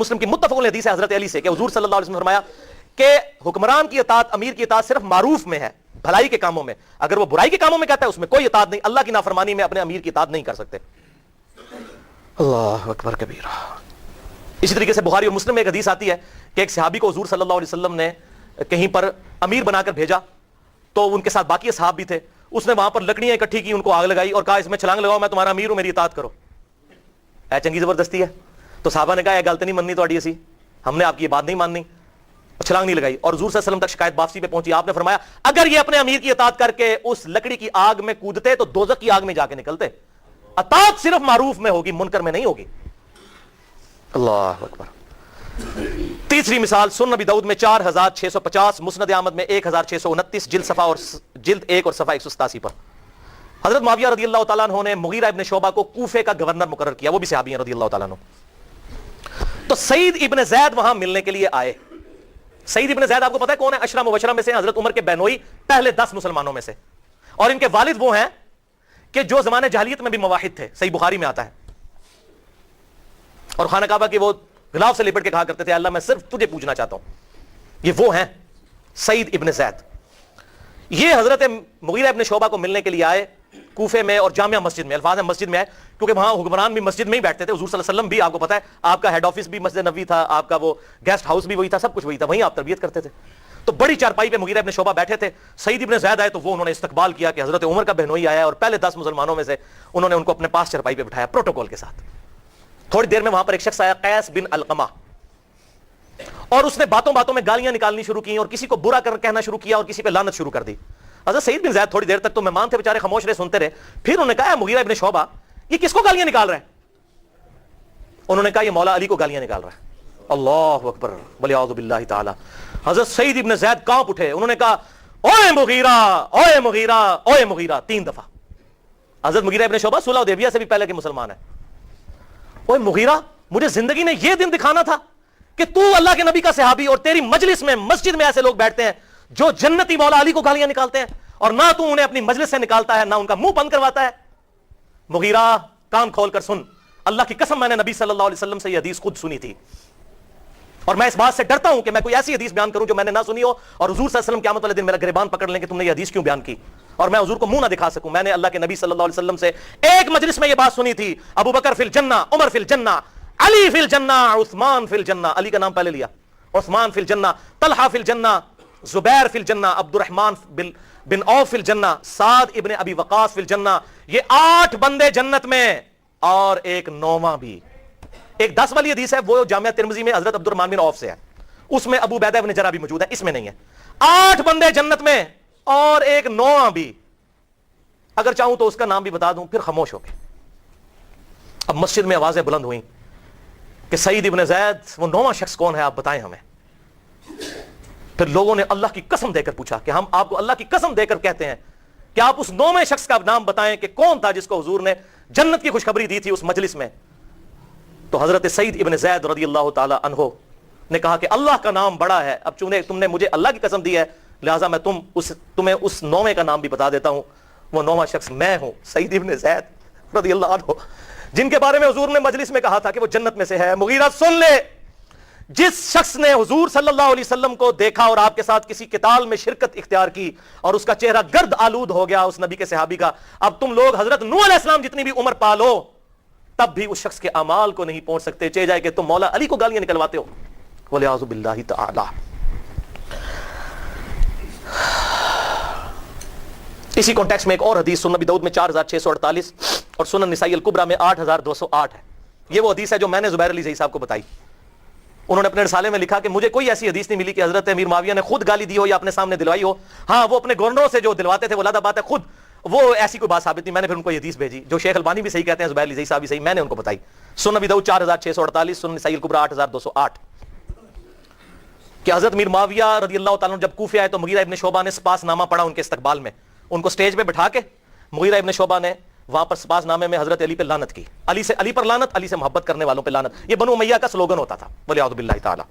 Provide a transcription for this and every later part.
مسلم کی متفق حدیث ہے حضرت علی سے کہ حضور صلی اللہ علیہ وسلم نے فرمایا کہ حکمران کی اطاعت، امیر کی اطاعت صرف معروف میں ہے، بھلائی کے کاموں میں، اگر وہ برائی کے کاموں میں کہتا ہے اس میں کوئی اطاعت نہیں، اللہ کی نافرمانی میں اپنے امیر کی اطاعت نہیں کر سکتے۔ اللہ اکبر کبیرہ۔ اسی طریقے سے بخاری اور مسلم میں ایک حدیث آتی ہے کہ ایک صحابی کو حضور صلی اللہ علیہ وسلم نے کہیں پر امیر بنا کر بھیجا، تو ان کے ساتھ باقی اصحاب بھی تھے، اس نے وہاں پر لکڑیاں اکٹھی کی، ان کو آگ لگائی اور کہا اس میں چھلانگ لگاؤ، میں تمہارا امیر ہوں، میری اطاعت کرو۔ اے چنگی زبردستی ہے۔ تو صحابہ نے کہا یہ غلط نہیں مننی تو اسی، ہم نے آپ کی یہ بات نہیں ماننی، چھلانگ نہیں لگائی، اور حضور صلی اللہ علیہ وسلم تک شکایت واپسی پہ پہنچی۔ آپ نے فرمایا اگر یہ اپنے امیر کی اطاعت کر کے اس لکڑی کی آگ میں کودتے تو دوزخ کی آگ میں جا کے نکلتے۔ اطاعت صرف معروف میں ہوگی، منکر میں نہیں ہوگی۔ اللہ اکبر۔ تیسری مثال سنن نبی داؤد میں 4650، مسند احمد میں 1629، جلد 1 اور صفحہ 187 پر حضرت معاویہ رضی اللہ تعالیٰ عنہ نے مغیرہ ابن شعبہ کو کوفے کا گورنر مقرر کیا، وہ بھی صحابی ہیں رضی اللہ تعالیٰ عنہ۔ تو سعید ابن زید وہاں ملنے کے لیے آئے۔ سعید ابن زید آپ کو پتا ہے کون ہے؟ عشرہ مبشرہ میں سے، حضرت عمر کے بہنوئی، پہلے 10 مسلمانوں میں سے، اور ان کے والد وہ ہیں کہ جو زمانے جاہلیت میں بھی موحد تھے، صحیح بخاری میں آتا ہے، اور خانہ کعبہ کی وہ غلاف سے لپٹ کے کہا کرتے تھے اللہ میں صرف تجھے پوجنا چاہتا ہوں۔ یہ وہ ہیں سعید ابن زید۔ یہ حضرت مغیرہ ابن شعبہ کو ملنے کے لیے آئے کوفے میں، اور جامعہ مسجد میں، الفاظ ہیں مسجد میں ہے کیونکہ وہاں حکمران بھی مسجد میں ہی بیٹھتے تھے، حضور صلی اللہ علیہ وسلم بھی آپ کو پتا ہے آپ کا ہیڈ آفس بھی مسجد نبوی تھا، آپ کا وہ گیسٹ ہاؤس بھی وہی تھا، سب کچھ وہی تھا، وہیں آپ تربیت کرتے تھے۔ تو بڑی چارپائی پہ مغیرہ ابن شعبہ بیٹھے تھے، سعید ابن زید آئے تو وہ انہوں نے استقبال کیا کہ حضرت عمر کا بہنوئی آیا ہے، اور پہلے 10 مسلمانوں میں سے انہوں نے ان کو اپنے پاس چارپائی پہ بٹھایا پروٹوکول کے ساتھ۔ تھوڑی دیر میں وہاں پر ایک شخص آیا قیس بن علقمہ، اور اس نے باتوں باتوں میں گالیاں نکالنی شروع کی اور کسی کو برا کہنا شروع کیا اور کسی پہ لعنت شروع کر دی۔ حضرت سعید بن زید تھوڑی دیر تک تو مہمان تھے بیچارے، خاموش رہے، سنتے رہے۔ پھر انہوں نے کہا مغیرہ ابن شعبہ یہ کس کو گالیاں نکال رہا ہے؟ انہوں نے کہا یہ مولا علی کو گالیاں نکال رہا ہے۔ اللہ اکبر والیعوذ باللہ تعالی۔ حضرت سعید ابن زید کانپ اٹھے، انہوں نے کہا اوئے مغیرہ، اوئے مغیرہ، اوئے مغیرہ، 3 دفعہ۔ حضرت مغیرہ ابن شعبہ صلح حدیبیہ سے بھی پہلے کے مسلمان ہیں۔ اوئے مغیرہ، مجھے زندگی میں یہ دن دکھانا تھا کہ تو اللہ کے نبی کا صحابی اور تیری مجلس میں مسجد میں ایسے لوگ بیٹھتے ہیں جو جنتی مولا علی کو گالیاں نکالتے ہیں، اور نہ تو انہیں اپنی مجلس سے نکالتا ہے نہ ان کا منہ بند کرواتا ہے۔ مغیرہ کان کھول کر سن، اللہ کی قسم میں نے نبی صلی اللہ علیہ وسلم سے یہ حدیث خود سنی تھی، اور میں اس بات سے ڈرتا ہوں کہ میں کوئی ایسی حدیث بیان کروں جو میں نے نہ سنی ہو، اور حضور صلی اللہ علیہ وسلم قیامت والے دن میرا گریبان پکڑ لیں کہ تم نے یہ حدیث کیوں بیان کی، اور میں حضور کو منہ نہ دکھا سکوں۔ میں نے اللہ کے نبی صلی اللہ علیہ وسلم سے ایک مجلس میں یہ بات سنی تھی، ابو بکر فی الجنہ، عمر فی الجنہ، علی فی الجنہ، عثمان فی الجنہ، علی کا نام پہلے لیا، عثمان فی الجنہ، طلحہ فی الجنہ، زبیر فی الجنہ، عبد الرحمن بن عوف فی الجنہ، سعد ابن ابی وقاص فی الجنہ۔ یہ 8 بندے جنت میں، اور ایک 9واں بھی۔ ایک 10 والی حدیث ہے وہ جامعہ ترمذی میں حضرت عبد الرحمن بن عوف سے ہے، اس میں ابو عبیدہ بن جرح بھی موجود ہے، اس میں نہیں ہے۔ 8 بندے جنت میں اور ایک 9واں بھی، اگر چاہوں تو اس کا نام بھی بتا دوں پھر خاموش ہو گئے۔ اب مسجد میں آوازیں بلند ہوئیں کہ سعید ابن زید وہ 9واں شخص کون ہے آپ بتائیں ہمیں۔ پھر لوگوں نے اللہ کی قسم دے کر پوچھا کہ ہم آپ کو اللہ کی قسم دے کر کہتے ہیں کہ آپ اس 9ویں شخص کا نام بتائیں کہ کون تھا جس کو حضور نے جنت کی خوشخبری دی تھی اس مجلس میں۔ تو حضرت سعید ابن زید رضی اللہ تعالی عنہ نے کہا کہ اللہ کا نام بڑا ہے، اب چونکہ تم نے مجھے اللہ کی قسم دی ہے لہٰذا میں تمہیں اس 9ویں کا نام بھی بتا دیتا ہوں، وہ 9واں شخص میں ہوں، سعید ابن زید رضی اللہ عنہ، جن کے بارے میں حضور نے مجلس میں کہا تھا کہ وہ جنت میں سے ہے۔ مغیرہ سن لے، جس شخص نے حضور صلی اللہ علیہ وسلم کو دیکھا اور آپ کے ساتھ کسی قتال میں شرکت اختیار کی اور اس کا چہرہ گرد آلود ہو گیا اس نبی کے صحابی کا، اب تم لوگ حضرت نوح علیہ السلام جتنی بھی عمر پالو تب بھی اس شخص کے اعمال کو نہیں پہنچ سکتے، چاہے جائے کہ تم مولا علی کو گالیاں نکلواتے ہو، والعیاذ باللہ تعالی۔ اسی کانٹیکسٹ میں ایک اور حدیث سنن نبی داؤد میں 4648 اور سنن نسائی الکبریٰ میں 8208 ہے۔ یہ وہ حدیث ہے جو میں نے زبیر علی زئی صاحب کو بتائی۔ انہوں نے اپنے رسالے میں لکھا کہ مجھے کوئی ایسی حدیث نہیں ملی کہ حضرت امیر معاویہ نے خود گالی دی ہو یا اپنے سامنے دلوائی ہو، ہاں وہ اپنے گورنروں سے جو دلواتے تھے وہ لادہ بات ہے، خود وہ ایسی کوئی بات ثابت نہیں۔ میں نے پھر ان کو یہ حدیث بھیجی جو شیخ البانی بھی صحیح کہتے ہیں، زبیر علی زئی صاحب بھی صحیح، میں نے ان کو بتائی۔ سنن نبی داؤد 4648، سنن نسائی الکبریٰ 8208 کہ حضرت امیر معاویہ رضی اللہ تعالیٰ عنہ جب کوفے آئے تو مغیرہ ابن شعبہ نے سپاس نامہ پڑھا ان کے استقبال میں، ان کو سٹیج پہ بٹھا کے مغیرہ ابن شعبہ نے وہاں پر سپاس نامے میں حضرت علی پہ لعنت کی، علی پر لعنت، علی سے محبت کرنے والوں پہ لعنت، یہ بنو امیہ کا سلوگن ہوتا تھا، والعیاذ باللہ تعالی۔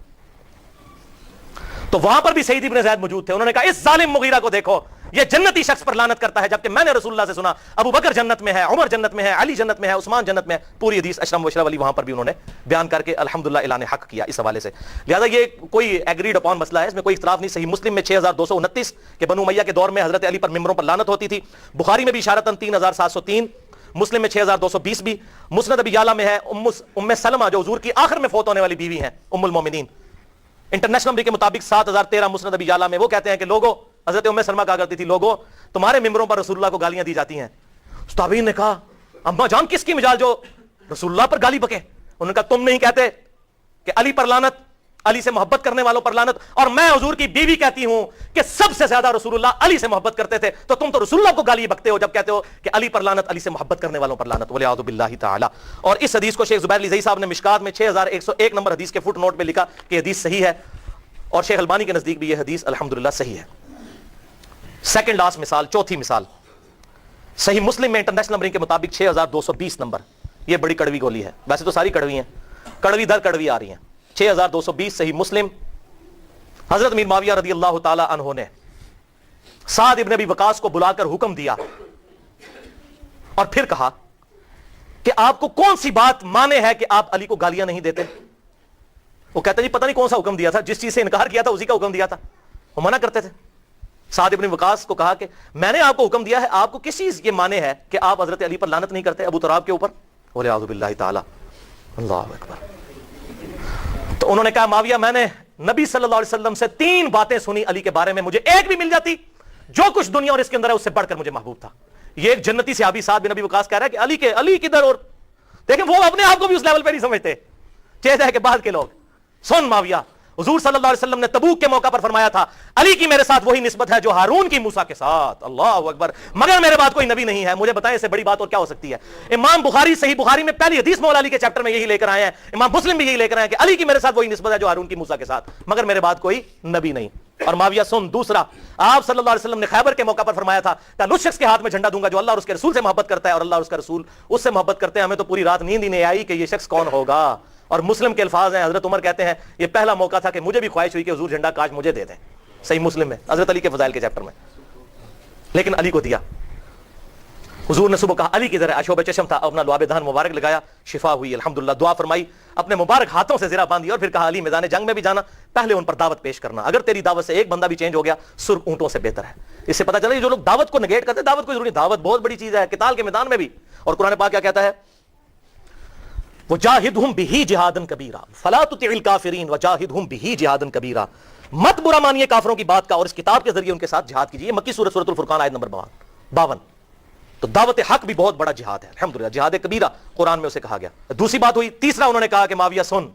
تو وہاں پر بھی سعید ابن زید موجود تھے، انہوں نے کہا اس ظالم مغیرہ کو دیکھو، یہ جنتی شخص پر لعنت کرتا ہے، جبکہ میں نے رسول اللہ سے سنا ابو بکر جنت میں ہے، عمر جنت میں ہے، علی جنت میں ہے، عثمان جنت میں ہے. پوری حدیث اشرم و اشرف علی وہاں پر بھی انہوں نے بیان کر کے الحمدللہ اعلان حق کیا اس حوالے سے. لہذا یہ کوئی ایگریڈ اپون مسئلہ ہے، اس میں کوئی اختلاف نہیں. صحیح مسلم میں 6229 کہ بنو امیہ کے دور میں حضرت علی پر ممبروں پر لعنت ہوتی تھی. بخاری میں بھی اشارتاً 3703، مسلم میں 6220 بھی. مسند ابی یعلا میں ہے ام سلمہ جو حضور کی آخر میں فوت ہونے والی بیوی ہیں، ام المومنین. انٹرنیشنل نمبر کے مطابق 7013 مسند ابی یعلا میں وہ کہتے ہیں کہ لوگوں، حضرت ام سلمہ کہا کرتی تھی، لوگوں تمہارے ممبروں پر رسول اللہ کو گالیاں دی جاتی ہیں. تابعین نے کہا اماں جان کس کی مجال جو رسول اللہ پر گالی بکے؟ انہوں نے کہا تم نہیں کہتے کہ علی پر لعنت، علی سے محبت کرنے والوں پر لعنت، اور میں حضور کی بیوی کہتی ہوں کہ سب سے زیادہ رسول اللہ علی سے محبت کرتے تھے، تو تم تو رسول اللہ کو گالی بکتے ہو جب کہتے ہو کہ علی پر لعنت، علی سے محبت کرنے والوں پر لعنت، والعیاذ باللہ تعالی. اور اس حدیث کو شیخ زبیر علی صاحب نے مشکات میں 6101 نمبر حدیث کے فٹ نوٹ میں لکھا کہ حدیث صحیح ہے، اور شیخ البانی کے نزدیک بھی یہ حدیث الحمدللہ صحیح ہے. سیکنڈ لاسٹ مثال، چوتھی مثال، صحیح مسلم میں انٹرنیشنل نمبرنگ کے مطابق 6220 نمبر. یہ بڑی کڑوی گولی ہے، ویسے تو ساری کڑوی ہیں، کڑوی در کڑوی آ رہی ہیں. 6220 صحیح مسلم، حضرت امیر معاویہ رضی اللہ تعالی عنہ نے سعد ابن ابی وقاص کو بلا کر حکم دیا اور پھر کہا کہ آپ کو کون سی بات مانے ہے کہ آپ علی کو گالیاں نہیں دیتے؟ وہ کہتے جی پتہ نہیں کون سا حکم دیا تھا، جس چیز سے انکار کیا تھا اسی کا حکم دیا تھا. وہ منع کرتے تھے. سعد ابن وقاص کو کہا کہ میں نے آپ کو حکم دیا ہے، آپ کو کس چیز یہ مانے ہے کہ آپ حضرت علی پر لعنت نہیں کرتے ابو تراب کے اوپر؟ والعیاذ باللہ تعالی. اللہ اکبر. تو انہوں نے کہا معاویہ میں نے نبی صلی اللہ علیہ وسلم سے 3 باتیں سنی علی کے بارے میں، مجھے ایک بھی مل جاتی جو کچھ دنیا اور اس کے اندر ہے اس سے بڑھ کر مجھے محبوب تھا. یہ ایک جنتی صحابی سعد بن ابی وقاص کہہ رہا ہے کہ علی کدھر، اور دیکھیں وہ اپنے آپ کو بھی اس لیول پہ نہیں سمجھتے، چاہتے ہیں کہ بعد کے لوگ. سن معاویہ، حضور صلی اللہ علیہ وسلم نے تبوک کے موقع پر فرمایا تھا علی کی میرے ساتھ وہی نسبت ہے جو ہارون کی موسیٰ کے ساتھ. اللہ اکبر. مگر میرے بعد کوئی نبی نہیں ہے. مجھے بتائیں اس سے بڑی بات اور کیا ہو سکتی ہے؟ امام بخاری صحیح بخاری میں پہلی حدیث مولا علی کے چیپٹر میں یہی لے کر آئے ہیں، امام مسلم بھی یہی لے کر آئے ہیں کہ علی کی میرے ساتھ وہی نسبت ہے جو ہارون کی موسیٰ کے ساتھ، مگر میرے بعد کوئی نبی نہیں. اور معاویہ سن دوسرا، آپ صلی اللہ علیہ وسلم نے خیبر کے موقع پر فرمایا تھا کہ اس شخص کے ہاتھ میں جھنڈا دوں گا جو اللہ اور اس کے رسول سے محبت کرتا ہے، اور اللہ اور اس کا رسول اس سے محبت کرتے ہیں. ہمیں تو پوری رات نیند ہی نہیں آئی کہ یہ شخص کون ہوگا. اور مسلم کے الفاظ ہیں، حضرت عمر کہتے ہیں یہ پہلا موقع تھا کہ مجھے بھی خواہش ہوئی کہ حضور جھنڈا کاش مجھے دے دیں. صحیح مسلم میں حضرت علی کے فضائل کے چیپٹر میں. لیکن علی کو دیا. حضور نے صبح کہا علی کدھر ہے؟ اشوب چشم تھا، اپنا لعاب دہن مبارک لگایا، شفا ہوئی الحمدللہ. دعا فرمائی، اپنے مبارک ہاتھوں سے زرہ باندھی، اور پھر کہا علی میدان جنگ میں بھی جانا، پہلے ان پر دعوت پیش کرنا. اگر تیری دعوت سے ایک بندہ بھی چینج ہو گیا سرخ اونٹوں سے بہتر ہے. اس سے پتہ چلا جو لوگ دعوت کو نگیٹ کرتے، دعوت کوئی ضروری، دعوت بہت بڑی چیز ہے قتال کے میدان میں بھی. اور قرآن پاک کیا کہتا ہے؟ وجاہدہم بہ جہادا کبیرا فلا تطع الکافرین وجاہدہم بہ جہادا کبیرا. مت برا مانیے کافروں کی بات کا، اور اس کتاب کے ذریعے ان کے ساتھ جہاد کیجیے. مکی سورۃ الفرقان آیت نمبر 52. تو دعوت حق بھی بہت بڑا جہاد ہے الحمدللہ، جہاد کبیرہ قرآن میں اسے کہا گیا. دوسری بات ہوئی، تیسرا انہوں نے کہا کہ معاویہ سن،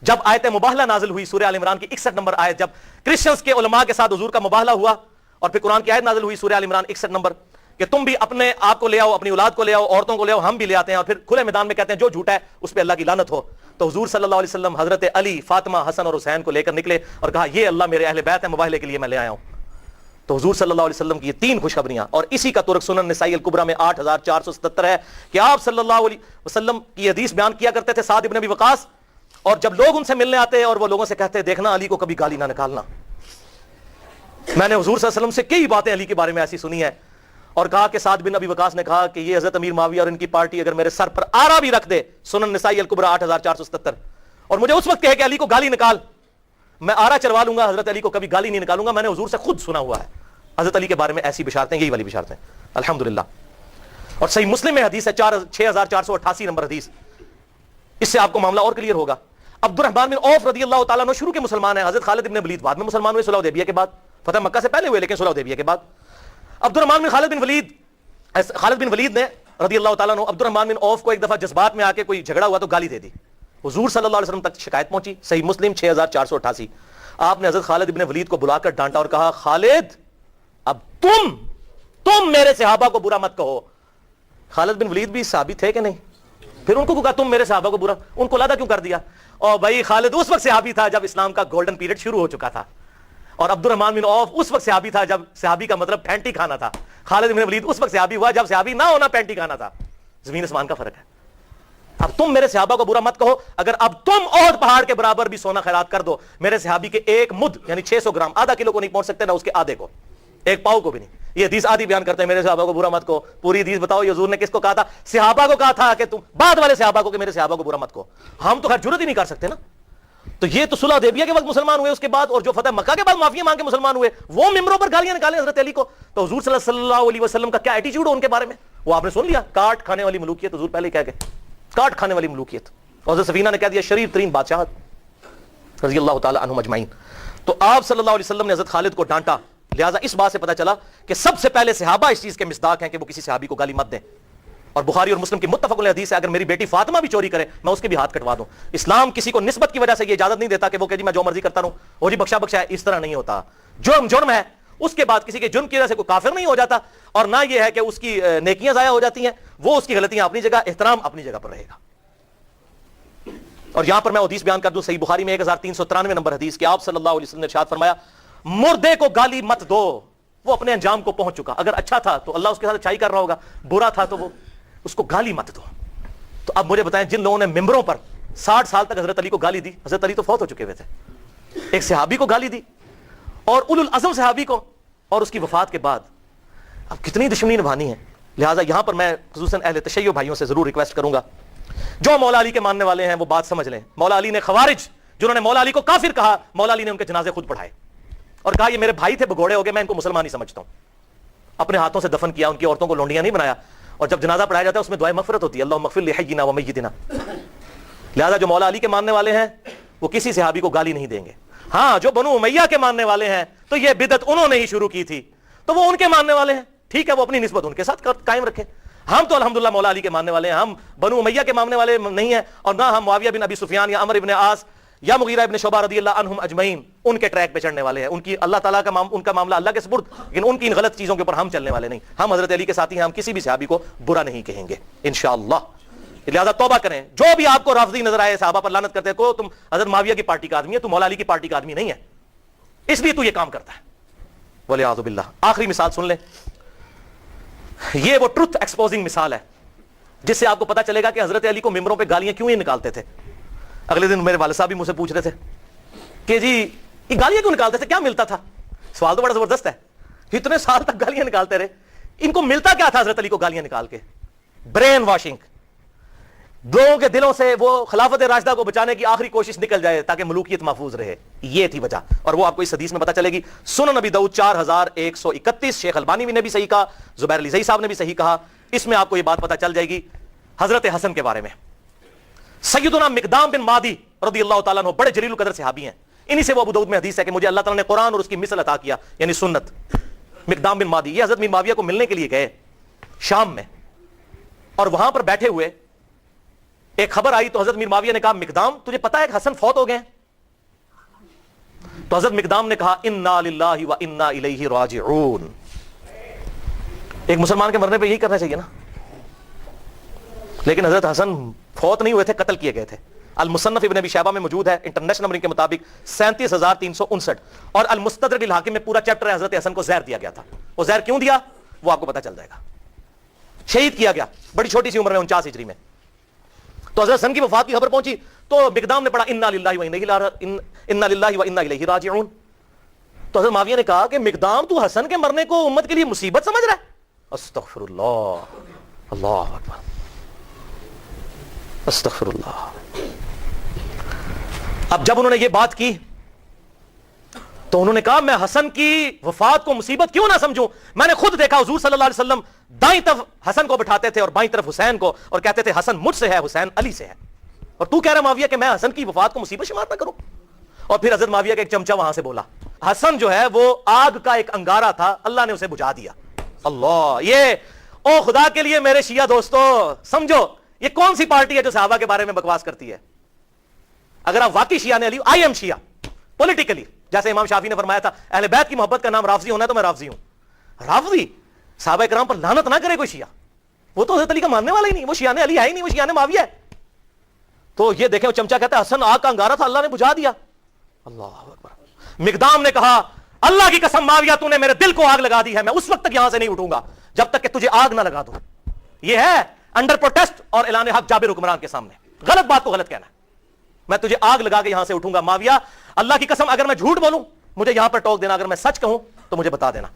جب آیت مباہلہ نازل ہوئی سورہ آل عمران کی 61 نمبر آیت، جب کرسچنز کے علماء کے ساتھ حضور کا مباہلہ ہوا، اور پھر قرآن کی آیت نازل ہوئی سورہ آل عمران 61 نمبر کہ تم بھی اپنے آپ کو لے آؤ، اپنی اولاد کو لے آؤ، عورتوں کو لے آؤ، ہم بھی لے آتے ہیں، اور پھر کھلے میدان میں کہتے ہیں جو جھوٹا ہے اس پہ اللہ کی لعنت ہو. تو حضور صلی اللہ علیہ وسلم حضرت علی، فاطمہ، حسن اور حسین کو لے کر نکلے اور کہا یہ اللہ میرے اہل بیت ہیں، مباہلے کے لیے میں لے آیا ہوں. تو حضور صلی اللہ علیہ وسلم کی یہ 3 خوشخبریاں، اور اسی کا ترک سنن نسائی الکبریٰ میں 8477 ہے کہ آپ صلی اللہ علیہ وسلم کی حدیث بیان کیا کرتے تھے سعد ابن ابی وقاص، اور جب لوگ ان سے ملنے آتے اور وہ لوگوں سے کہتے دیکھنا علی کو کبھی گالی نہ نکالنا. میں نے حضور صلی اللہ علیہ وسلم سے کئی باتیں علی کے بارے میں ایسی سنی ہیں، اور کہا کہ سعد بن ابی وقاص نے کہا کہ یہ حضرت امیر معاویہ اور ان کی پارٹی اگر میرے سر پر آرا بھی رکھ دے، سنن نسائی الکبریٰ 8477، اور مجھے اس وقت کہے کہ علی کو گالی نکال، میں آرا چروا لوں گا، حضرت علی کو کبھی گالی نہیں نکالوں گا. میں نے حضور سے خود سنا ہوا ہے حضرت علی کے بارے میں ایسی بشارتیں، یہی والی بشارتیں الحمدللہ. اور صحیح مسلم میں حدیث ہے 6488 نمبر حدیث، اس سے آپ کو معاملہ اور کلیئر ہوگا. عبد الرحمن بن عوف رضی اللہ تعالیٰ عنہ شروع کے مسلمان ہیں. حضرت خالد بن ولید بعد میں مسلمان ہوئے، صلح حدیبیہ کے بعد، فتح مکہ سے پہلے ہوئے لیکن صلح حدیبیہ کے بعد. عبد الرحمن بن خالد بن ولید نے رضی اللہ تعالیٰ عنہ عبد الرحمن بن عوف کو ایک دفعہ جذبات میں آ کے کوئی جھگڑا ہوا تو گالی دے دی. حضور صلی اللہ علیہ وسلم تک شکایت پہنچی، صحیح مسلم 6488. آپ نے حضرت خالد بن ولید کو بلا کر ڈانٹا اور کہا خالد اب تم میرے صحابہ کو برا مت کہو. خالد بن ولید بھی صحابی تھے کہ نہیں؟ پھر ان کو کہا تم میرے صحابہ کو برا، ان کو علیحدہ کیوں کر دیا؟ اور بھائی خالد اس وقت صحابی تھا جب اسلام کا گولڈن پیریڈ شروع ہو چکا تھا، اور عبد الرحمن بن عوف اس وقت صحابی تھا جب صحابی کا مطلب پینٹی کھانا تھا. خالد بن ولید اس وقت صحابی ہوا جب صحابی نہ ہونا پینٹی کھانا تھا. زمین آسمان کا فرق ہے. اب تم میرے صحابہ کو برا مت کہو، اگر اب تم احد پہاڑ کے برابر بھی سونا خیرات کر دو، میرے صحابی کے ایک مد یعنی 600 گرام، آدھا کلو کو نہیں پہنچ سکتے، نہ اس کے آدھے کو. ایک پاؤ کو بھی نہیں. یہ حدیث آدھی بیان کرتے ہیں میرے صحابہ کو برا مت کو. پوری حدیث بتاؤ یہ حضور نے کس کو کہا تھا؟ صحابہ کو کہا تھا کہ تم بعد والے صحابہ کو کہ میرے صحابہ کو برا مت کو. ہم تو خیر جرت ہی نہیں کر سکتے نا. تو یہ تو صلح حدیبیہ کے وقت مسلمان ہوئے اس کے بعد, اور جو فتح مکہ کے بعد معافی مانگ کے مسلمان ہوئے وہ ممبروں پر گالیاں نکالیں حضرت علی کو. تو حضور صلی اللہ علیہ وسلم کا کیا ایٹیچیوڈ ہو ان کے بارے میں وہ آپ نے سن لیا. کاٹ کھانے والی ملوکیت, حضور پہلے کہہ گئے کاٹ کھانے والی ملوکیت. اور حضرت سفینہ نے کہہ دیا شریف ترین بادشاہت رضی اللہ تعالی عنہم اجمعین. تو آپ صلی اللہ علیہ وسلم نے حضرت خالد کو ڈانٹا. لہٰذا اس بات سے پتہ چلا کہ سب سے پہلے صحابہ اس چیز کے مصداق ہیں کہ وہ کسی صحابی کو گالی مت دیں. اور بخاری اور مسلم کی متفق علیہ حدیث ہے, اگر میری بیٹی فاطمہ بھی چوری کرے میں اس کے بھی ہاتھ کٹوا دوں. اسلام کسی کو نسبت کی وجہ سے یہ اجازت نہیں دیتا کہ وہ کہ جی میں جو مرضی کرتا رہوں, وہ جی بخشا بخشا ہے, اس طرح نہیں ہوتا. جرم ہے, اس کے بعد کسی کے جرم کی وجہ سے کوئی کافر نہیں ہو جاتا, اور نہ یہ ہے کہ اس کی نیکیاں ضائع ہو جاتی ہیں. وہ اس کی غلطیاں اپنی جگہ, احترام اپنی جگہ پر رہے گا. اور یہاں پر میں حدیث بیان کر دوں صحیح بخاری میں 1393 نمبر حدیث کہ آپ صلی اللہ علیہ وسلم نے ارشاد فرمایا مردے کو گالی مت دو, وہ اپنے انجام کو پہنچ چکا. اگر اچھا تھا تو اللہ اس کے ساتھ اچھائی کر رہا ہوگا, برا تھا تو وہ اس کو گالی مت دو. تو اب مجھے بتائیں جن لوگوں نے ممبروں پر 60 سال تک حضرت علی کو گالی دی, حضرت علی تو فوت ہو چکے ہوئے تھے, ایک صحابی کو گالی دی اور اولو العزم صحابی کو, اور اس کی وفات کے بعد اب کتنی دشمنی نبھانی ہے. لہٰذا یہاں پر میں خصوصاً اہل تشیع بھائیوں سے ضرور ریکویسٹ کروں گا جو مولا علی کے ماننے والے ہیں وہ بات سمجھ لیں. مولا علی نے خوارج جنہوں نے مولا علی کو کافر کہا, مولا علی نے ان کے جنازے خود پڑھائے اور کہا یہ میرے بھائی تھے بگوڑے ہو گئے, میں ان کو مسلمان ہی سمجھتا ہوں. اپنے ہاتھوں سے دفن کیا, ان کی عورتوں کو لونڈیاں نہیں بنایا. اور جب جنازہ پڑھایا جاتا ہے اس میں دعائے مغفرت ہوتی ہے, اللہم اغفر لحینا و میتنا. لہذا جو مولا علی کے ماننے والے ہیں وہ کسی صحابی کو گالی نہیں دیں گے. ہاں جو بنو امیہ کے ماننے والے ہیں تو یہ بدعت انہوں نے ہی شروع کی تھی, تو وہ ان کے ماننے والے ہیں, ٹھیک ہے, وہ اپنی نسبت ان کے ساتھ قائم رکھیں. ہم تو الحمدللہ مولا علی کے ماننے والے ہیں, ہم بنو امیہ کے ماننے والے نہیں ہیں, اور نہ ہم معاویہ بن ابی سفیان یا عمر ابن عاص یا مغیرہ ابن شعبہ رضی اللہ عنہم اجمعین ان کے ٹریک پہ چڑھنے والے ہیں. ان کی اللہ تعالیٰ کا ان کا معاملہ اللہ کے سپرد, لیکن ان کی ان غلط چیزوں کے اوپر ہم چلنے والے نہیں. ہم حضرت علی کے ساتھی ہیں, ہم کسی بھی صحابی کو برا نہیں کہیں گے انشاءاللہ. لہذا توبہ کریں. جو بھی آپ کو رافضی نظر آئے صحابہ پر لعنت کرتے کو تم حضرت معاویہ کی پارٹی کا آدمی ہے, تم مولا علی کی پارٹی کا آدمی نہیں ہے, اس لیے تو یہ کام کرتا ہے. والعیاذ باللہ. آخری مثال سن لیں, یہ وہ ٹروتھ ایکسپوزنگ مثال ہے جس سے آپ کو پتا چلے گا کہ حضرت علی کو ممبروں پہ گالیاں کیوں ہی نکالتے تھے. اگلے دن میرے والد صاحب بھی مجھ سے پوچھ رہے تھے کہ جی یہ گالیاں کیوں نکالتے تھے, کیا ملتا تھا؟ سوال تو بڑا زبردست ہے. اتنے سال تک گالیاں نکالتے رہے, ان کو ملتا کیا تھا حضرت علی کو گالیاں نکال کے؟ Brain washing. لوگوں کے دلوں سے وہ خلافت راشدہ کو بچانے کی آخری کوشش نکل جائے تاکہ ملوکیت محفوظ رہے, یہ تھی وجہ. اور وہ آپ کو اس حدیث میں پتہ چلے گی. سنن نبی داؤد 4131, شیخ البانی نے بھی صحیح کہا, زبیر علی زئی صاحب نے بھی صحیح کہا. اس میں آپ کو یہ بات پتہ چل جائے گی حضرت حسن کے بارے میں. سیدنا مقدام بن مادی رضی اللہ تعالیٰ عنہ بڑے جلیل القدر صحابی ہیں. انہی سے وہ ابو داؤد میں حدیث ہے کہ مجھے اللہ تعالیٰ نے قرآن اور اس کی مثل عطا کیا, یعنی سنت. مقدام بن مادی یہ حضرت میر معاویہ کو ملنے کے لیے گئے شام میں, اور وہاں پر بیٹھے ہوئے ایک خبر آئی تو حضرت میر معاویہ نے کہا مقدام تجھے پتا ہے کہ حسن فوت ہو گئے؟ تو حضرت مقدام نے کہا انا للہ و انا الیہ راجعون. ایک مسلمان کے مرنے پہ یہی کرنا چاہیے نا, لیکن حضرت حسن فوت نہیں ہوئے تھے, قتل کیے گئے تھے. المصنف ابن ابی شیبہ میں موجود ہے انٹرنیشنل نمبرنگ کے مطابق 37,359, اور المستدرک للحاکم میں پورا چیپٹر ہے حضرت حسن کو زہر دیا گیا تھا. وہ زہر کیوں دیا وہ آپ کو پتا چل جائے گا. شہید کیا گیا بڑی چھوٹی سی عمر میں 49 ہجری میں. تو حضرت حسن کی وفات کی خبر پہنچی تو مقدام نے پڑھا انا للہ و انا الیہ راجعون. تو حضرت معاویہ نے کہا کہ مقدام تو حسن کے مرنے کو امت کے لیے مصیبت سمجھ رہا ہے؟ استغفر اللہ, اللہ اکبر, استغفر اللہ. اب جب انہوں نے یہ بات کی تو انہوں نے کہا میں حسن کی وفات کو مصیبت کیوں نہ سمجھوں, میں نے خود دیکھا حضور صلی اللہ علیہ وسلم دائیں طرف حسن کو بٹھاتے تھے اور بائیں طرف حسین کو, اور کہتے تھے حسن مجھ سے ہے, حسین علی سے ہے, اور تو کہہ رہا معاویہ کہ میں حسن کی وفات کو مصیبت شمار نہ کروں. اور پھر حضرت معاویہ کا ایک چمچہ وہاں سے بولا, حسن جو ہے وہ آگ کا ایک انگارہ تھا, اللہ نے اسے بجھا دیا. اللہ, یہ او خدا کے لیے میرے شیعہ دوستو سمجھو یہ کون سی پارٹی ہے جو صحابہ کے بارے میں بکواس کرتی ہے؟ اگر آپ واقعی شیعہ نے علی, آئی ایم شیعہ پولیٹیکلی, جیسے امام شافعی نے فرمایا تھا اہل بیت کی محبت کا نام رافضی ہونا ہے تو میں رافضی ہوں. رافضی صحابہ کرام پر لعنت نہ کرے کوئی شیعہ, وہ تو حضرت علی کا ماننے والا ہی نہیں, وہ شیعہ نے علی ہے ہی نہیں, وہ شیعہ نے معاویہ ہے. تو یہ دیکھیں وہ چمچہ کہتا ہے حسن آگ کا انگارہ تھا, اللہ نے بجھا دیا. اللہ اکبر. مقدام نے کہا اللہ کی قسم معاویہ تو نے میرے دل کو آگ لگا دی ہے, میں اس وقت تک یہاں سے نہیں اٹھوں گا جب تک کہ تجھے آگ نہ لگا دوں. یہ ہے انڈر پروٹیسٹ اور اعلان حق جابر حکمران کے سامنے, غلط بات کو غلط کہنا ہے. میں تجھے آگ لگا کے یہاں سے اٹھوں گا. معاویہ اللہ کی قسم اگر میں جھوٹ بولوں مجھے یہاں پر ٹوک دینا, اگر میں سچ کہوں تو مجھے بتا دینا.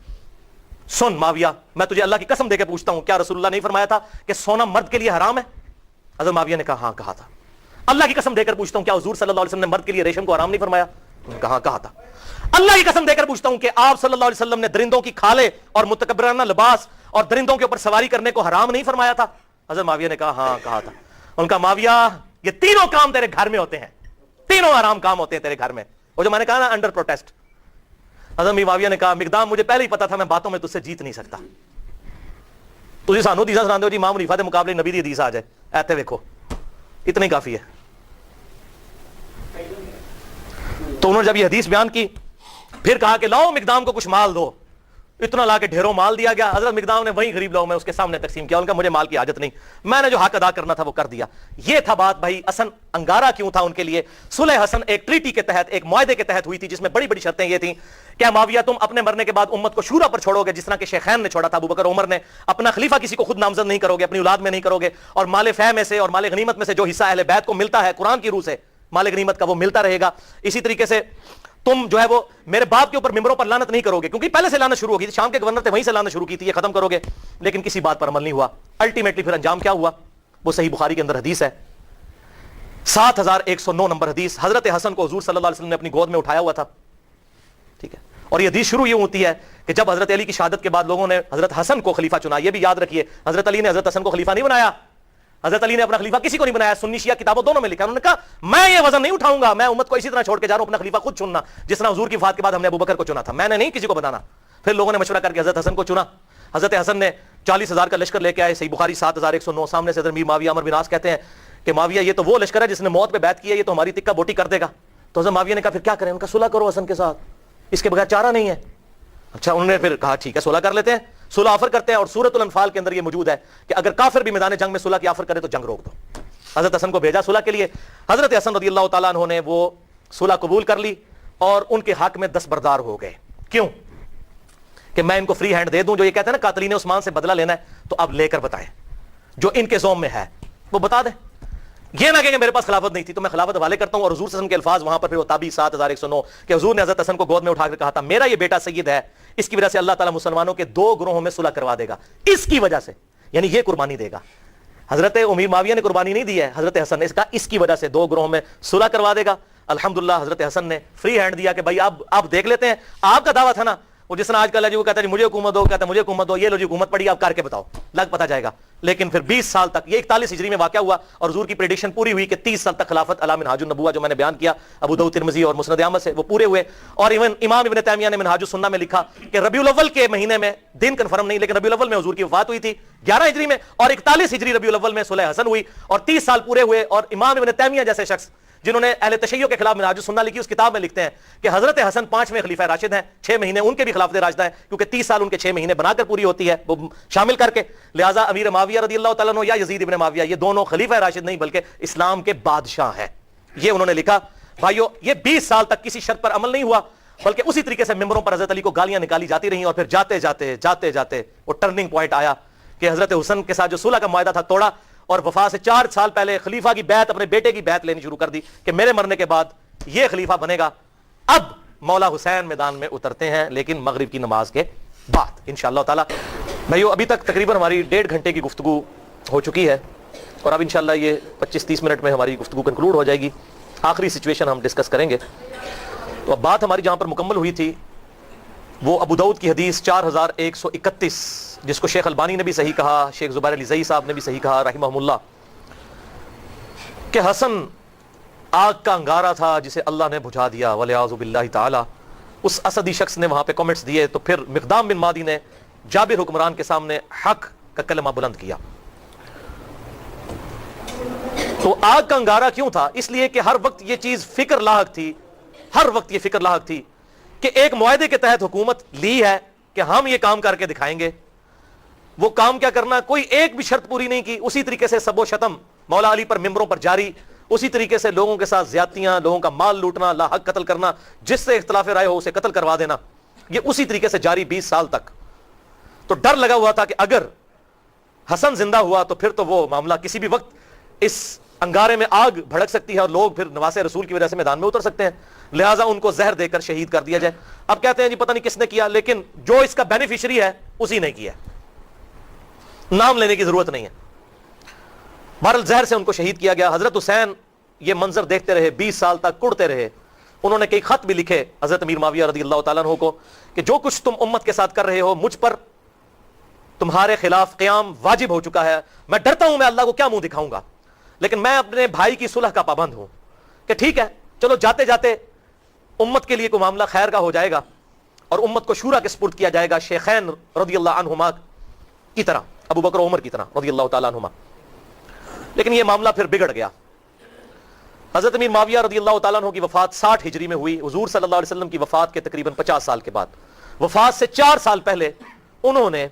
سن معاویہ، میں تجھے اللہ کی قسم دے کے پوچھتا ہوں، کیا رسول اللہ نہیں فرمایا تھا کہ سونا مرد کے لیے حرام ہے؟ حضرت معاویہ نے کہا ہاں کہا تھا۔ اللہ کی قسم دے کر پوچھتا ہوں، کیا حضور صلی اللہ علیہ وسلم نے مرد کے لیے ریشم کو حرام نہیں فرمایا؟ انہوں نے کہا ہاں کہا تھا۔ اللہ کی قسم دے کر پوچھتا ہوں کہ آپ صلی اللہ علیہ وسلم نے درندوں کی کھالیں اور متکبرانہ لباس اور درندوں کے اوپر سواری کرنے کو حرام نہیں فرمایا تھا؟ حضرت معاویہ نے کہا ہاں کہا تھا۔ ان کا معاویہ یہ تینوں کام تیرے گھر میں ہوتے ہیں، تینوں حرام کام ہوتے ہیں تیرے گھر میں، وہ جو میں نے کہا نا انڈر پروٹیسٹ۔ حضرت معاویہ نے کہا مقدام مجھے پہلے ہی پتا تھا میں باتوں میں تجھ سے جیت نہیں سکتا، تجھے سانو حدیثاں سناندے ہو جی امام حنیفہ دے مقابلے نبی دی حدیث آ جائے، ایتے ویکھو اتنا ہی کافی ہے۔ تو انہوں نے جب یہ حدیث بیان کی پھر کہا کہ لاؤ مقدام کو کچھ مال دو، اتنا لا کے ڈھیروں مال دیا گیا۔ حضرت مقدام نے وہیں غریب لوگوں میں اس کے سامنے تقسیم کیا، ان کا مجھے مال کی حاجت نہیں، میں نے جو حق ادا کرنا تھا وہ کر دیا۔ یہ تھا بات بھائی حسن انگارہ کیوں تھا ان کے لیے؟ صلح حسن ایک ٹریٹی کے تحت، ایک معاہدے کے تحت ہوئی تھی جس میں بڑی بڑی شرطیں یہ تھیں کہ معاویہ تم اپنے مرنے کے بعد امت کو شورا پر چھوڑو گے جس طرح کہ شیخین نے چھوڑا تھا، ابوبکر عمر نے، اپنا خلیفہ کسی کو خود نامزد نہیں کرو گے، اپنی اولاد میں نہیں کرو گے، اور مال فہ میں سے اور مال غنیمت میں سے جو حصہ اہل بیت کو ملتا ہے قرآن کی روح سے مال غنیمت کا وہ ملتا رہے گا۔ اسی طریقے سے تم جو ہے وہ میرے باپ کے اوپر ممبروں پر لعنت نہیں کرو گے، کیونکہ پہلے سے لعنت شروع ہو گئی تھی، شام کے گورنر تھے وہیں سے لعنت شروع کی تھی، یہ ختم کرو گے، لیکن کسی بات پر عمل نہیں ہوا۔ الٹیمیٹلی پھر انجام کیا ہوا؟ وہ صحیح بخاری کے اندر حدیث ہے، 7109 نمبر حدیث، حضرت حسن کو حضور صلی اللہ علیہ وسلم نے اپنی گود میں اٹھایا ہوا تھا، ٹھیک ہے، اور یہ حدیث شروع یہ ہوتی ہے کہ جب حضرت علی کی شہادت کے بعد لوگوں نے حضرت حسن کو خلیفہ چنا۔ یہ بھی یاد رکھیے حضرت علی نے حضرت حسن کو خلیفہ نہیں بنایا، حضرت علی نے اپنا خلیفہ کسی کو نہیں بنایا، سنی شیعہ کتابوں دونوں میں لکھا، انہوں نے کہا میں یہ وزن نہیں اٹھاؤں گا، میں امت کو اسی طرح چھوڑ کے جا رہا ہوں، اپنا خلیفہ خود چننا، جس طرح حضور کی وفات کے بعد ہم نے ابوبکر کو چنا تھا، میں نے نہیں کسی کو بتانا۔ پھر لوگوں نے مشورہ کر کے حضرت حسن کو چنا۔ حضرت حسن نے 40,000 کا لشکر لے کے آئے، صحیح بخاری 7109، سامنے سے حضرت میر معاویہ عمر بن عاص کہتے ہیں کہ معاویہ یہ تو وہ لشکر ہے جس نے موت پہ بیعت کی ہے، یہ تو ہماری تکہ بوٹی کر دے گا۔ تو حضرت معاویہ نے کہا پھر کیا کریں؟ ان کا صلح کرو حسن کے ساتھ، اس کے بغیر چارہ نہیں ہے۔ اچھا انہوں نے پھر کہا ٹھیک ہے صلح کر لیتے ہیں، صلح آفر کرتے ہیں، اور سورۃ الانفال کے اندر یہ موجود ہے کہ اگر کافر بھی میدان جنگ میں صلح کی آفر کرے تو جنگ روک دو۔ حضرت حسن کو بھیجا صلح کے لیے، حضرت حسن رضی اللہ تعالیٰ عنہ نے وہ صلح قبول کر لی اور ان کے حق میں دستبردار ہو گئے۔ کیوں؟ کہ میں ان کو فری ہینڈ دے دوں، جو یہ کہتے ہیں نا قاتلین عثمان سے بدلہ لینا ہے، تو اب لے کر بتائیں جو ان کے زوم میں ہے وہ بتا دیں، یہ نہ کہ میرے پاس خلافت نہیں تھی تو میں خلافت حوالے کرتا ہوں۔ اور حضور صلی اللہ علیہ وسلم کے الفاظ وہاں پر پھر وہ تابعی 7109 کہ حضور نے حضرت حسن کو گود میں اٹھا کر کہا تھا میرا یہ بیٹا سید ہے، اس کی وجہ سے اللہ تعالیٰ مسلمانوں کے 2 گروہوں میں صلح کروا دے گا، اس کی وجہ سے، یعنی یہ قربانی دے گا۔ حضرت امیر معاویہ نے قربانی نہیں دی ہے، حضرت حسن نے، اس کا اس کی وجہ سے 2 گروہوں میں صلح کروا دے گا۔ الحمدللہ حضرت حسن نے فری ہینڈ دیا کہ بھائی آپ دیکھ لیتے ہیں، آپ کا دعویٰ تھا نا، وہ جس طرح آج کل ہے جی وہ کہتا ہے مجھے حکومت دو، کہتا ہے مجھے حکومت دو، یہ لو جی حکومت پڑی، آپ کر کے بتاؤ، لگ پتہ جائے گا۔ لیکن پھر 20 سال تک، یہ 41 ہجری میں واقعہ ہوا اور حضور کی پریڈکشن پوری ہوئی کہ 30 سال تک خلافت علی منہاج النبوہ جو میں نے بیان کیا ابو داؤد ترمذی اور مسند احمد سے، وہ پورے ہوئے۔ اور ایون امام ابن تیمیہ نے منہاج السنہ میں لکھا کہ ربیع الاول کے مہینے میں، دن کنفرم نہیں لیکن ربیع الاول میں حضور کی وفات ہوئی تھی 11 ہجری میں، اور 41 ہجری ربیع الاول میں صلح حسن ہوئی اور 30 سال پورے ہوئے۔ اور امام ابن تیمیہ جیسے شخص جنہوں نے اہل تشیع کے خلاف منہاج السنہ لکھی، اس کتاب میں لکھتے ہیں کہ حضرت حسن 5ویں خلیفہ راشد ہیں، 6 مہینے ان کے بھی خلافت راشدہ ہیں، کیونکہ 30 سال ان کے 6 مہینے بنا کر پوری ہوتی ہے وہ شامل کر کے، لہٰذا امیر معاویہ رضی اللہ تعالیٰ عنہ یا یزید ابن معاویہ یہ دونوں خلیفہ راشد نہیں بلکہ اسلام کے بادشاہ ہیں۔ یہ انہوں نے لکھا۔ بھائیو یہ 20 سال تک کسی شرط پر عمل نہیں ہوا، بلکہ اسی طریقے سے ممبروں پر حضرت علی کو گالیاں نکالی جاتی رہیں، اور پھر جاتے جاتے وہ ٹرننگ پوائنٹ آیا کہ حضرت حسن کے ساتھ جو صلح کا معاہدہ تھا توڑا، اور وفات سے 4 سال پہلے خلیفہ کی بیعت، اپنے بیٹے کی بیعت لینی شروع کر دی کہ میرے مرنے کے بعد یہ خلیفہ بنے گا۔ اب مولا حسین میدان میں اترتے ہیں، لیکن مغرب کی نماز کے بعد انشاءاللہ تعالی۔ بھائیو ابھی تک تقریباً ہماری 1.5 گھنٹے کی گفتگو ہو چکی ہے، اور اب انشاءاللہ یہ 25-30 منٹ میں ہماری گفتگو کنکلوڈ ہو جائے گی۔ آخری سچویشن ہم ڈسکس کریں گے۔ تو اب بات ہماری جہاں پر مکمل ہوئی تھی وہ ابو داؤد کی حدیث 4131، جس کو شیخ البانی نے بھی صحیح کہا، شیخ زبیر علی زئی صاحب نے بھی صحیح کہا رحمہم اللہ، کہ حسن آگ کا انگارہ تھا جسے اللہ نے بجھا دیا والعیاذ باللہ تعالی۔ اس اسدی شخص نے وہاں پہ کامنٹس دیے، تو پھر مقدام بن مادی نے جابر حکمران کے سامنے حق کا کلمہ بلند کیا۔ تو آگ کا انگارہ کیوں تھا؟ اس لیے کہ ہر وقت یہ چیز فکر لاحق تھی، ہر وقت یہ فکر لاحق تھی کہ ایک معاہدے کے تحت حکومت لی ہے کہ ہم یہ کام کر کے دکھائیں گے، وہ کام کیا کرنا، کوئی ایک بھی شرط پوری نہیں کی، اسی طریقے سے سب و شتم مولا علی پر ممبروں پر جاری، اسی طریقے سے لوگوں کے ساتھ زیادتیاں، لوگوں کا مال لوٹنا، لا حق قتل کرنا، جس سے اختلاف رائے ہو اسے قتل کروا دینا، یہ اسی طریقے سے جاری 20 سال تک۔ تو ڈر لگا ہوا تھا کہ اگر حسن زندہ ہوا تو پھر تو وہ معاملہ کسی بھی وقت اس انگارے میں آگ بھڑک سکتی ہے اور لوگ پھر نواز رسول کی وجہ سے میدان میں اتر سکتے ہیں، لہٰذا ان کو زہر دے کر شہید کر دیا جائے۔ اب کہتے ہیں جی پتہ نہیں کس نے کیا، لیکن جو اس کا بینیفیشری ہے اسی نے کیا، نام لینے کی ضرورت نہیں ہے۔ بہرحال زہر سے ان کو شہید کیا گیا۔ حضرت حسین یہ منظر دیکھتے رہے، 20 سال تک کڑتے رہے۔ انہوں نے کئی خط بھی لکھے حضرت امیر معاویہ رضی اللہ تعالیٰ عنہ کو کہ جو کچھ تم امت کے ساتھ کر رہے ہو، مجھ پر تمہارے خلاف قیام واجب ہو چکا ہے، میں ڈرتا ہوں میں اللہ کو کیا منہ دکھاؤں گا، لیکن میں اپنے بھائی کی صلح کا پابند ہوں کہ ٹھیک ہے چلو جاتے جاتے امت کے لیے کوئی معاملہ خیر کا ہو جائے گا اور امت کو شورا کے سپرد کیا جائے گا، شیخین رضی اللہ عنہما کی طرح، ابو بکر و عمر کی طرح رضی اللہ تعالیٰ عنہما۔ لیکن یہ معاملہ پھر بگڑ گیا۔ حضرت امیر معاویہ رضی اللہ تعالیٰ عنہ کی وفات 60 ہجری میں ہوئی، حضور صلی اللہ علیہ وسلم کی وفات کے تقریباً 50 سال کے بعد۔ وفات سے 4 سال پہلے انہوں نے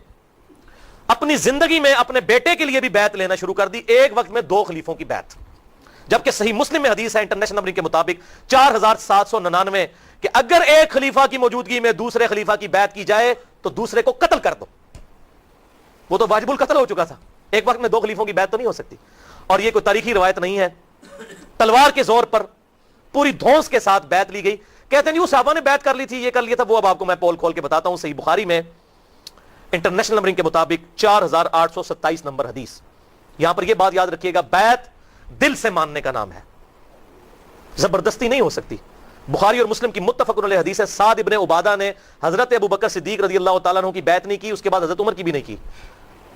اپنی زندگی میں اپنے بیٹے کے لیے بھی بیعت لینا شروع کر دی، ایک وقت میں 2 خلیفوں کی بیعت، جبکہ صحیح مسلم میں حدیث ہے انٹرنیشنل نمبرنگ کے مطابق 4799 کہ اگر ایک خلیفہ کی موجودگی میں دوسرے خلیفہ کی بیعت کی جائے تو دوسرے کو قتل کر دو۔ وہ تو واجب القتل ہو چکا تھا، ایک وقت میں 2 خلیفوں کی بیعت تو نہیں ہو سکتی، اور یہ کوئی تاریخی روایت نہیں ہے، تلوار کے زور پر پوری دھونس کے ساتھ بیعت لی گئی۔ کہتے ہیں وہ صحابہ نے بیعت کر لی تھی، یہ کر لیا تھا، وہ اب آپ کو میں پول کھول کے بتاتا ہوں۔ صحیح بخاری میں انٹرنیشنل نمبرنگ کے مطابق 4827 نمبر حدیث۔ یہاں پر یہ بات یاد رکھیے گا، بیعت دل سے ماننے کا نام ہے، زبردستی نہیں ہو سکتی۔ بخاری اور مسلم کی متفق علیہ حدیث ہے، سعد ابن عبادہ نے حضرت ابو بکر صدیق رضی اللہ تعالیٰ عنہ کی بیعت نہیں کی، اس کے بعد حضرت عمر کی بھی نہیں کی،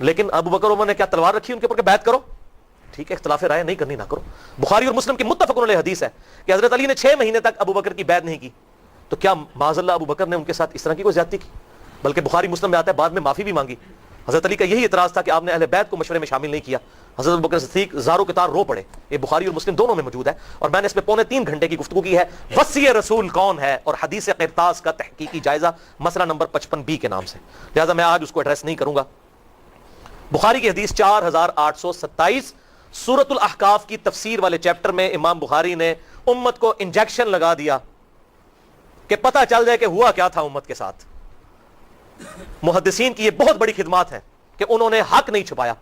لیکن ابو بکر عمر نے کیا تلوار رکھی ان کے اوپر کہ بیعت کرو؟ ٹھیک ہے، اختلاف رائے نہیں کرنی نہ کرو۔ بخاری اور مسلم کی متفق علیہ حدیث ہے کہ حضرت علی نے 6 مہینے تک ابو بکر کی بیعت نہیں کی، تو کیا معاذ اللہ ابو بکر نے ان کے ساتھ اس طرح کی کوئی زیادتی کی؟ بلکہ بخاری مسلم میں آتا ہے بعد میں معافی بھی مانگی۔ حضرت علی کا یہی اعتراض تھا کہ آپ نے اہل بیت کو مشورے میں شامل نہیں کیا۔ حضرت ابو بکر صدیق زاروں کے تار رو پڑے، یہ بخاری اور مسلم دونوں میں موجود ہے، اور میں نے اس پہ 3.25 گھنٹے کی گفتگو کی ہے، وصی رسول کون ہے اور حدیث قرطاس کا تحقیقی جائزہ، مسئلہ نمبر 55B کے نام سے، لہذا میں آج اس کو ایڈریس نہیں کروں گا۔ بخاری کی حدیث 4827 سورۃ الاحقاف کی تفسیر والے چیپٹر میں امام بخاری نے امت کو انجیکشن لگا دیا کہ پتہ چل جائے کہ ہوا کیا تھا امت کے ساتھ۔ محدثین کی یہ بہت بڑی خدمات ہے کہ انہوں نے حق نہیں چھپایا،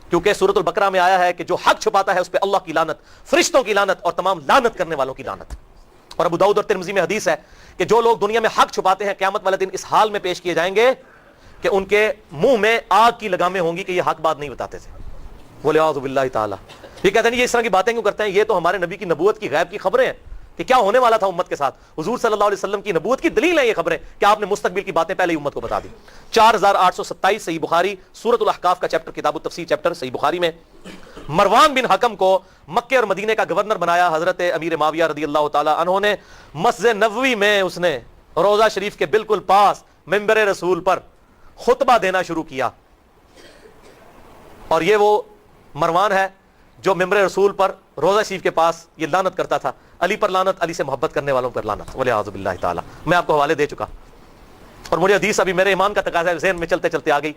کیونکہ سورۃ البقرہ میں آیا ہے کہ جو حق چھپاتا ہے اس پہ اللہ کی لعنت، فرشتوں کی لعنت اور تمام لعنت کرنے والوں کی لعنت۔ اور ابو داؤد اور ترمذی میں حدیث ہے کہ جو لوگ دنیا میں حق چھپاتے ہیں قیامت والے دن اس حال میں پیش کیے جائیں گے کہ ان کے منہ میں آگ کی لگامیں ہوں گی کہ یہ حق بات نہیں بتاتے تھے، وَلِعَاذُ بِاللَّهِ تعالیٰ۔ یہ کہتے ہیں یہ اس طرح کی باتیں کیوں کرتے ہیں؟ یہ تو ہمارے نبی کی نبوت کی غیب کی خبریں ہیں کہ کیا ہونے والا تھا امت کے ساتھ، حضور صلی اللہ علیہ وسلم کی نبوت کی دلیل ہے یہ خبریں کہ آپ نے مستقبل کی باتیں پہلے ہی امت کو بتا دی۔ 4827 صحیح بخاری سورۃ الاحقاف کا چیپٹر، کتاب التفسیر چیپٹر صحیح بخاری میں، مروان بن حکم کو مکے اور مدینے کا گورنر بنایا حضرت امیر معاویہ رضی اللہ تعالی عنہ نے۔ مسجد نبوی میں اس نے روضہ شریف کے بالکل پاس منبر رسول پر خطبہ دینا شروع کیا، اور یہ وہ مروان ہے جو ممبر رسول پر روضہ شریف کے پاس یہ لعنت کرتا تھا، علی پر لعنت، علی سے محبت کرنے والوں پر لعنت، ولیعوذ باللہ تعالی۔ میں آپ کو حوالے دے چکا، اور مجھے حدیث ابھی میرے ایمان کا تقاضا ہے، ذہن میں چلتے چلتے آ گئی۔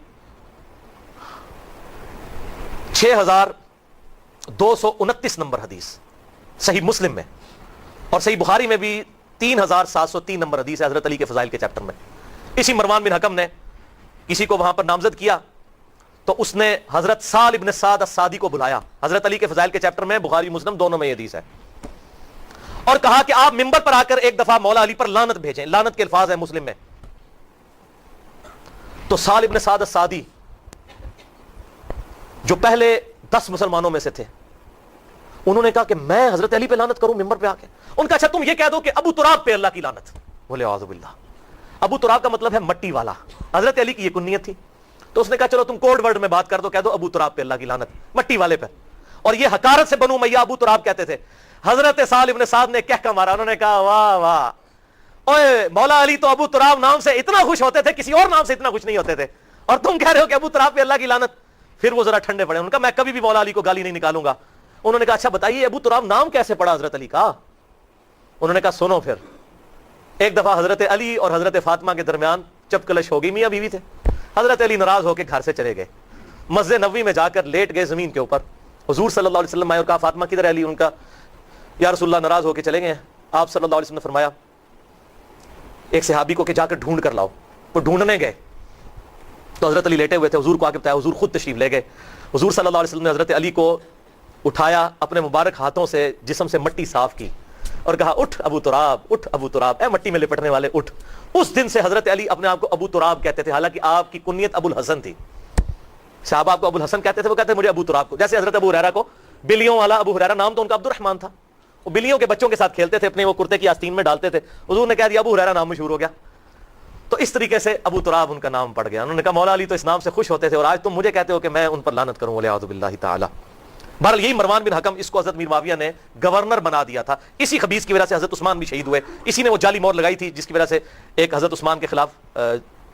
6229 نمبر حدیث صحیح مسلم میں، اور صحیح بخاری میں بھی 3703 نمبر حدیث ہے حضرت علی کے فضائل کے چیپٹر میں۔ اسی مروان بن حکم نے کسی کو وہاں پر نامزد کیا تو اس نے حضرت سال ابن سعد السعدی کو بلایا، حضرت علی کے فضائل کے چیپٹر میں، بخاری مسلم دونوں میں یہ حدیث ہے، اور کہا کہ آپ منبر پر آ کر ایک دفعہ مولا علی پر لعنت بھیجیں، لعنت کے الفاظ ہیں مسلم میں۔ تو سال ابن سعد السعدی جو پہلے 10 مسلمانوں میں سے تھے، انہوں نے کہا کہ میں حضرت علی پہ لعنت کروں ممبر پہ آ کے؟ ان کا اچھا تم یہ کہہ دو کہ ابو تراب پہ اللہ کی لعنت، بولے اعوذ باللہ۔ ابو تراب کا مطلب ہے مٹی والا، حضرت علی کی یہ کنیت تھی، تو اس نے کہا چلو تم کوڈ ورڈ میں بات کر دو، کہہ دو ابو تراب پہ اللہ کی لعنت، مٹی والے پہ۔ اور یہ حقارت سے بنو امیہ ابو تراب کہتے تھے۔ حضرت سال ابن سعد نے کہہ مارا، انہوں نے کہا واہ واہ، اوے مولا علی تو ابو تراب نام سے اتنا خوش ہوتے تھے، کسی اور نام سے اتنا خوش نہیں ہوتے تھے، اور تم کہہ رہے ہو کہ ابو تراب پہ اللہ کی لعنت۔ پھر وہ ذرا ٹھنڈے پڑے، انہوں نے کہا میں کبھی بھی مولا علی کو گالی نہیں نکالوں گا۔ انہوں نے کہا اچھا بتائیے ابو تراب نام کیسے پڑا حضرت علی کا؟ انہوں نے کہا سنو پھر۔ ایک دفعہ حضرت علی اور حضرت فاطمہ کے درمیان چپ کلش ہو گئی، میاں بیوی تھے۔ حضرت علی ناراض ہو کے گھر سے چلے گئے، مسجد نبوی میں جا کر لیٹ گئے زمین کے اوپر۔ حضور صلی اللہ علیہ وسلم آئے اور کہا فاطمہ کدھر ہے علی؟ ان کا یا رسول اللہ ناراض ہو کے چلے گئے ہیں۔ آپ صلی اللہ علیہ وسلم نے فرمایا ایک صحابی کو کہ جا کر ڈھونڈ کر لاؤ۔ وہ ڈھونڈنے گئے تو حضرت علی لیٹے ہوئے تھے، حضور کو آ کے بتایا، حضور خود تشریف لے گئے۔ حضور صلی اللہ علیہ وسلم نے حضرت علی کو اٹھایا, اپنے مبارک ہاتھوں سے جسم سے مٹی صاف کی اور کہا اٹھ ابو تراب, اٹھ ابو تراب, اے مٹی میں لپٹنے والے اٹھ. اس دن سے حضرت علی اپنے آپ کو ابو تراب کہتے تھے, حالانکہ آپ کی کنیت ابو الحسن تھی. صحابہ آپ کو ابو الحسن کہتے تھے, وہ کہتے ہیں مجھے ابو تراب کو. جیسے حضرت ابو ہریرہ کو بلیوں والا ابو ہریرہ نام تو ان کا عبد الرحمن تھا, وہ بلیوں کے بچوں کے ساتھ کھیلتے تھے, اپنے وہ کرتے کی آستین میں ڈالتے تھے, حضور نے کہہ دیا ابو ہریرہ نام مشہور ہو گیا. تو اس طریقے سے ابو تراب ان کا نام پڑ گیا. انہوں نے کہا مولا علی تو اس نام سے خوش ہوتے تھے اور آج تم مجھے کہتے ہو کہ میں ان پر لعنت کروں, والعیاذ باللہ تعالی. بہرحال یہی مروان بن حکم, اس کو حضرت میر معاویہ نے گورنر بنا دیا تھا. اسی خبیث کی وجہ سے حضرت عثمان بھی شہید ہوئے. اسی نے وہ جعلی مہر لگائی تھی جس کی وجہ سے ایک حضرت عثمان کے خلاف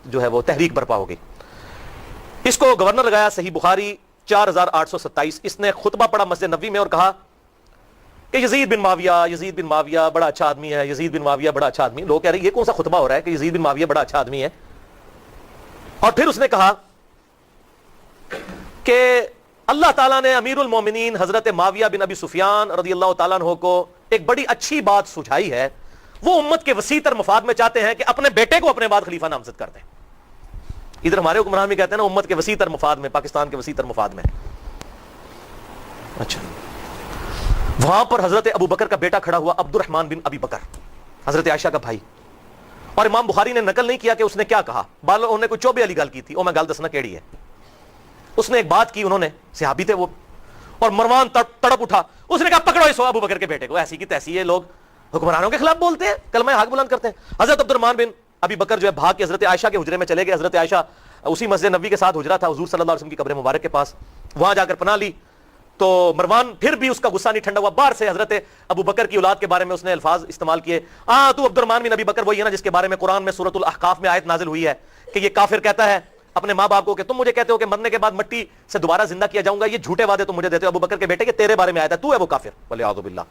جو ہے وہ تحریک برپا ہو گئی. اس کو گورنر لگایا. صحیح بخاری 4827. اس نے خطبہ پڑھا مسجد نبوی میں اور کہا کہ یزید بن معاویہ بڑا اچھا آدمی ہے, یزید بن معاویہ بڑا اچھا آدمی. لوگ کہہ رہے ہیں یہ کون سا خطبہ ہو رہا ہے کہ یزید بن معاویہ بڑا اچھا آدمی ہے. اور پھر اس نے کہا کہ اللہ تعالیٰ نے امیر المومنین حضرت معاویہ بن ابی سفیان رضی اللہ تعالیٰ عنہ کو ایک بڑی اچھی بات سجھائی ہے. وہ امت کے وسیع تر مفاد میں چاہتے ہیں کہ اپنے بیٹے کو اپنے بعد خلیفہ نامزد کر دیں. ادھر ہمارے حکمران بھی کہتے ہیں نا امت کے وسیع تر مفاد میں, پاکستان کے وسیع تر مفاد میں. اچھا, وہاں پر حضرت ابو بکر کا بیٹا کھڑا ہوا, عبد الرحمن بن ابی بکر, حضرت عائشہ کا بھائی. اور امام بخاری نے نقل نہیں کیا کہ اس نے کیا کہا. انہوں نے کوئی چوبے والی گل کی تھی, میں گل دسنا کیڑی ہے. اس نے ایک بات کی, انہوں نے صحابی تھے وہ, اور مروان تڑپ اٹھا. اس نے کہا پکڑو اس ابو بکر کے بیٹے کو. ایسی کی تیسی یہ لوگ حکمرانوں کے خلاف بولتے ہیں, کلمہ حق بلند کرتے ہیں. حضرت عبد الرحمن بن ابی بکر جو ہے بھاگ کے حضرت عائشہ کے حجرے میں چلے گئے. حضرت عائشہ اسی مسجد نبوی کے ساتھ حجرہ تھا حضور صلی اللہ علیہ وسلم کی قبر مبارک کے پاس, وہاں جا کر پناہ لی. تو مروان پھر بھی اس کا غصہ نہیں ٹھنڈا ہوا. باہر سے حضرت ابو بکر کی اولاد کے بارے میں اس نے الفاظ استعمال کیے. تو عبد الرحمن بن ابی بکر وہی ہے نا جس کے بارے میں قرآن میں سورۃ الاحقاف میں آیت نازل ہوئی ہے کہ یہ کافر کہتا ہے اپنے ماں باپ کو کہ تم مجھے کہتے ہو کہ مرنے کے بعد مٹی سے دوبارہ زندہ کیا جاؤں گا, یہ جھوٹے وعدے تم مجھے دیتے ہو. ابو بکر کے بیٹے کہ تیرے بارے میں آیا تھا, تو ہے وہ کافر, والعیاذ باللہ.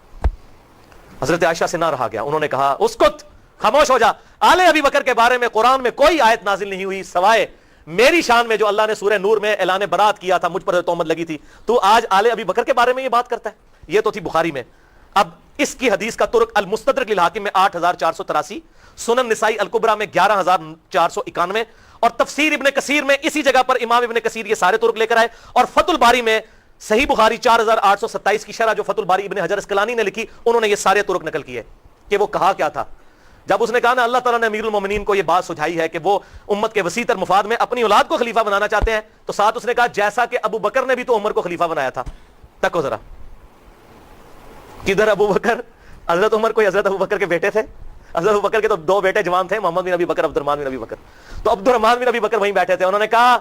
حضرت عائشہ سے نہ رہا گیا, انہوں نے کہا اسکت, خاموش ہو جا. آل ابی بکر کے بارے میں قرآن میں کوئی آیت نازل نہیں ہوئی سوائے میری شان میں جو اللہ نے سورہ نور میں اعلان برات کیا تھا, مجھ پر تہمت لگی تھی. تو آج آل ابی بکر کے بارے میں یہ بات کرتا ہے. یہ تو تھی بخاری میں. اب اس کی حدیث کا ترک المستدرک للحاکم میں 8483, سنن نسائی الکبریٰ میں 11491, اور تفسیر ابن کثیر میں اسی جگہ پر امام ابن کثیر یہ سارے ترک لے کر آئے. اور فتح الباری میں صحیح بخاری 4827 کی شرح جو فتح الباری ابن حجر اسقلانی نے لکھی, انہوں نے یہ سارے ترک نقل کیے کہ وہ کہا کیا تھا. جب اس نے کہا نا اللہ تعالیٰ نے امیر المومنین کو یہ بات سجھائی ہے کہ وہ امت کے وسیع تر مفاد میں اپنی اولاد کو خلیفہ بنانا چاہتے ہیں, تو ساتھ اس نے کہا جیسا کہ ابو بکر نے بھی تو عمر کو خلیفہ بنایا تھا. تکو ذرا, کدھر ابو بکر, حضرت عمر کوئی حضرت ابو بکر کے بیٹے تھے؟ حضرت ابو بکر کے تو دو بیٹے جوان تھے, محمد بن ابی بکر, عبد الرحمن بن ابی بکر. تو عبد الرحمن بن ابی بکر وہیں بیٹھے تھے. انہوں نے کہا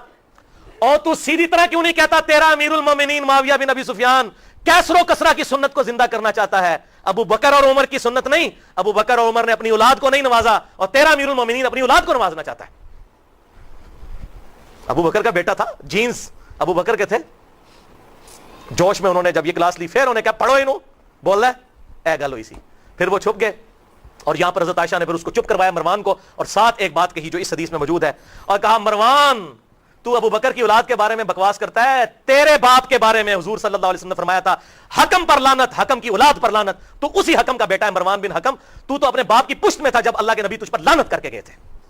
او تو سیدھی طرح کیوں نہیں کہتا تیرا امیر المومنین معاویہ بن ابی سفیان کیسر و کسرا کی سنت کو زندہ کرنا چاہتا ہے, ابو بکر اور عمر کی سنت نہیں. ابو بکر اور عمر نے اپنی اولاد کو نہیں نوازا, اور تیرا امیر المومنین اپنی اولاد کو نوازنا چاہتا ہے. ابو بکر کا بیٹا تھا, جینز ابو بکر کے تھے. جوش میں انہوں نے جب یہ کلاس لی, پھر انہوں نے کہا پڑھو انہوں, بول رہا ہے اے گل ہوئی سی. پھر وہ چھپ گئے, اور یہاں پر حضرت عائشہ نے پھر اس کو چپ کروایا مروان کو, اور ساتھ ایک بات کہی جو اس حدیث میں موجود ہے, اور کہا مروان تو ابو بکر کی اولاد کے بارے میں بکواس کرتا ہے, تیرے باپ کے بارے میں حضور صلی اللہ علیہ وسلم نے فرمایا تھا حکم پر لعنت, حکم کی اولاد پر لعنت. تو اسی حکم کا بیٹا ہے مروان بن حکم, تو اپنے باپ کی پشت میں تھا جب اللہ کے نبی تجھ پر لعنت کر کے گئے تھے.